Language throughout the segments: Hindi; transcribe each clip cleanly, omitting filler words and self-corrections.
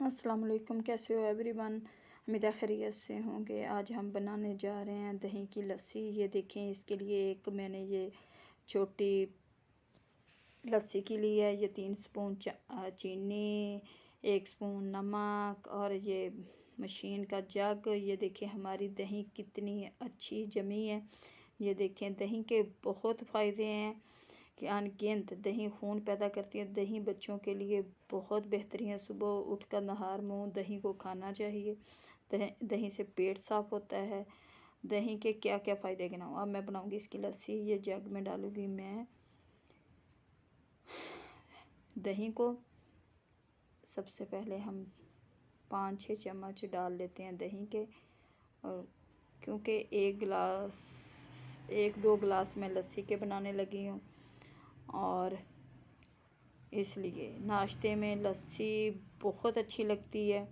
अस्सलाम वालेकुम, कैसे हो एवरीवन। उम्मीद है खैरियत से होंगे। आज हम बनाने जा रहे हैं दही की लस्सी। ये देखें, इसके लिए एक मैंने ये छोटी लस्सी की ली है। ये 3 स्पून चीनी, 1 स्पून नमक और ये मशीन का जग। ये देखें हमारी दही कितनी अच्छी जमी है। ये देखें, दही के बहुत फ़ायदे हैं कि अनगिनत। दही खून पैदा करती है। दही बच्चों के लिए बहुत बेहतरीन है। सुबह उठकर नहार मुँह दही को खाना चाहिए। दही से पेट साफ़ होता है। दही के क्या क्या फ़ायदे गिनाऊँ। अब मैं बनाऊँगी इसकी लस्सी। ये जग में डालूँगी मैं दही को। सबसे पहले हम 5-6 चम्मच डाल लेते हैं दही के। और क्योंकि 1-2 गिलास मैं लस्सी के बनाने लगी हूँ, और इसलिए नाश्ते में लस्सी बहुत अच्छी लगती है।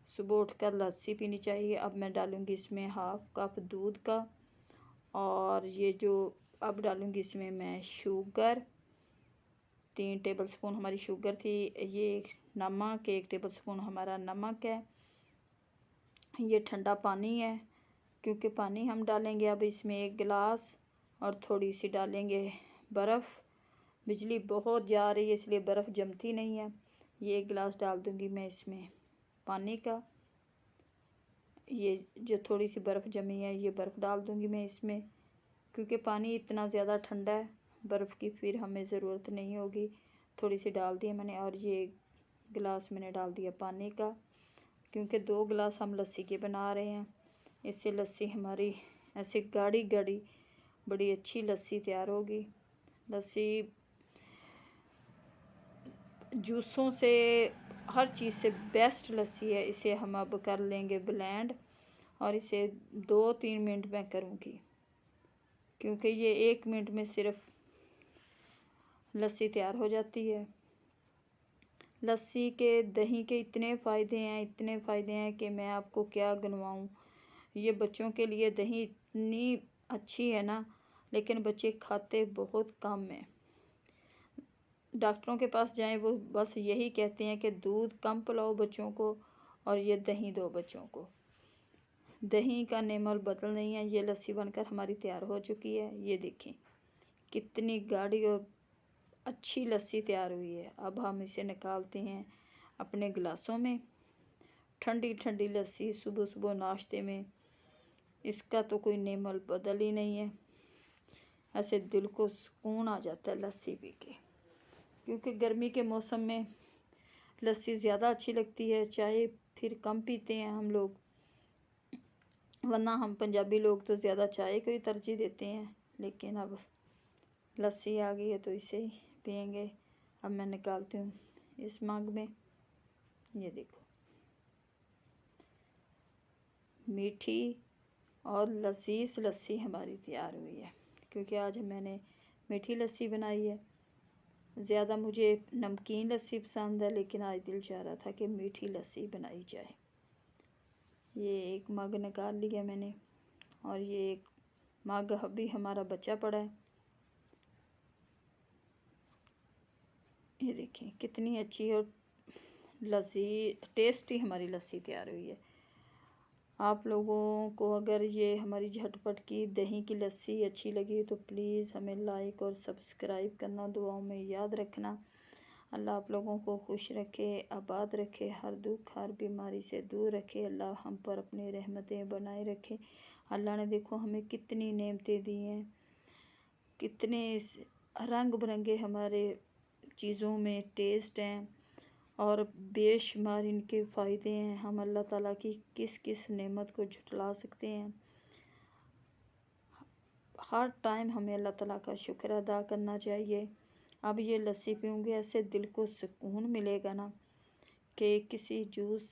सुबह उठकर लस्सी पीनी चाहिए। अब मैं डालूँगी इसमें 1/2 कप दूध का, और ये जो अब डालूँगी इसमें मैं शुगर। 3 टेबलस्पून हमारी शुगर थी। ये नमक 1 टेबलस्पून हमारा नमक है। ये ठंडा पानी है, क्योंकि पानी हम डालेंगे अब इसमें 1 गिलास, और थोड़ी सी डालेंगे बर्फ़। बिजली बहुत जा रही है इसलिए बर्फ़ जमती नहीं है। ये 1 गिलास डाल दूँगी मैं इसमें पानी का। ये जो थोड़ी सी बर्फ़ जमी है ये बर्फ़ डाल दूँगी मैं इसमें, क्योंकि पानी इतना ज़्यादा ठंडा है, बर्फ़ की फिर हमें ज़रूरत नहीं होगी। थोड़ी सी डाल दी मैंने, और ये 1 गिलास मैंने डाल दिया पानी का, क्योंकि 2 गिलास हम लस्सी के बना रहे हैं। इससे लस्सी हमारी ऐसे गाढ़ी गाढ़ी बड़ी अच्छी लस्सी तैयार होगी। लस्सी जूसों से, हर चीज़ से बेस्ट लस्सी है। इसे हम अब कर लेंगे ब्लेंड, और इसे 2-3 मिनट में करूँगी, क्योंकि ये 1 मिनट में सिर्फ लस्सी तैयार हो जाती है। लस्सी के, दही के इतने फ़ायदे हैं कि मैं आपको क्या गिनवाऊँ। ये बच्चों के लिए दही इतनी अच्छी है ना, लेकिन बच्चे खाते बहुत कम हैं। डॉक्टरों के पास जाएं, वो बस यही कहते हैं कि दूध कम पिलाओ बच्चों को, और ये दही दो बच्चों को। दही का नेमल बदल नहीं है। ये लस्सी बनकर हमारी तैयार हो चुकी है। ये देखें कितनी गाढ़ी और अच्छी लस्सी तैयार हुई है। अब हम इसे निकालते हैं अपने गिलासों में। ठंडी ठंडी लस्सी सुबह सुबह नाश्ते में, इसका तो कोई नेमल बदल ही नहीं है। ऐसे दिल को सुकून आ जाता है लस्सी पी के, क्योंकि गर्मी के मौसम में लस्सी ज़्यादा अच्छी लगती है। चाय फिर कम पीते हैं हम लोग, वरना हम पंजाबी लोग तो ज़्यादा चाय को ही तरजीह देते हैं। लेकिन अब लस्सी आ गई है तो इसे ही पियेंगे। अब मैं निकालती हूँ इस मग में। ये देखो, मीठी और लजीज लस्सी हमारी तैयार हुई है, क्योंकि आज मैंने मीठी लस्सी बनाई है। ज़्यादा मुझे नमकीन लस्सी पसंद है, लेकिन आज दिल चाह रहा था कि मीठी लस्सी बनाई जाए। ये 1 मग निकाल लिया मैंने, और ये 1 मग अभी हमारा बचा पड़ा है। ये देखें कितनी अच्छी और टेस्टी हमारी लस्सी तैयार हुई है। आप लोगों को अगर ये हमारी झटपट की दही की लस्सी अच्छी लगी तो प्लीज़ हमें लाइक और सब्सक्राइब करना, दुआओं में याद रखना। अल्लाह आप लोगों को खुश रखे, आबाद रखे, हर दुख हर बीमारी से दूर रखे। अल्लाह हम पर अपनी रहमतें बनाए रखे। अल्लाह ने देखो हमें कितनी नेमतें दी हैं, कितने रंग बिरंगे हमारे चीज़ों में टेस्ट हैं, और बेशुमार इनके फ़ायदे हैं। हम अल्लाह ताला की किस किस नेमत को झुटला सकते हैं। हर टाइम हमें अल्लाह ताला का शुक्र अदा करना चाहिए। अब ये लस्सी पीऊँगी, ऐसे दिल को सुकून मिलेगा ना कि किसी जूस से